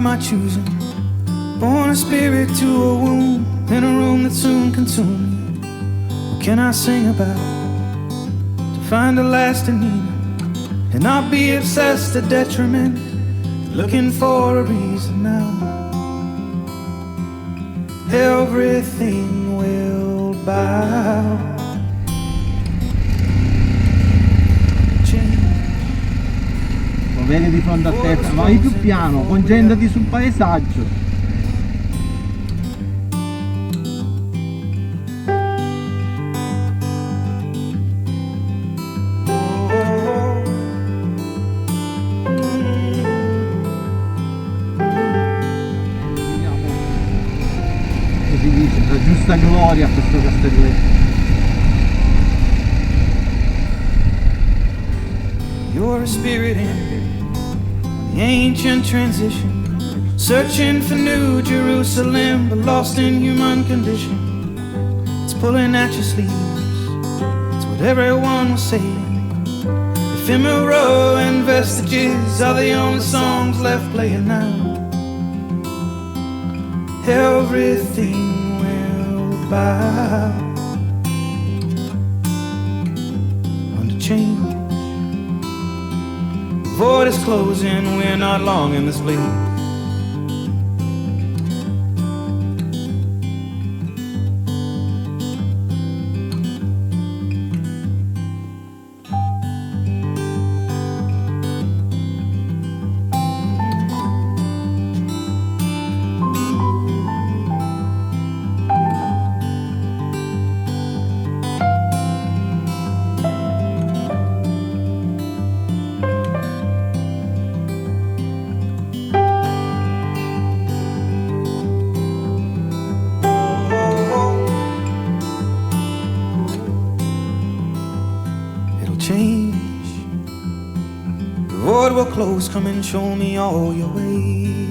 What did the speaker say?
my choosing. Born a spirit to a womb, in a room that soon consumed me. What can I sing about to find a lasting meaning, and not be obsessed to detriment, looking for a reason now? Everything will bow. Vedi di fronte a te, vai più piano, concentrati sul paesaggio. Vediamo, così dice, la giusta gloria a questo castelletto. You're a spirit in the ancient transition, searching for New Jerusalem, but lost in human condition. It's pulling at your sleeves, it's what everyone was saying. Ephemeral and vestiges are the only songs left playing now. Everything will bow under change. The void is closing, we're not long in this place. Change. The void will close, come and show me all your ways.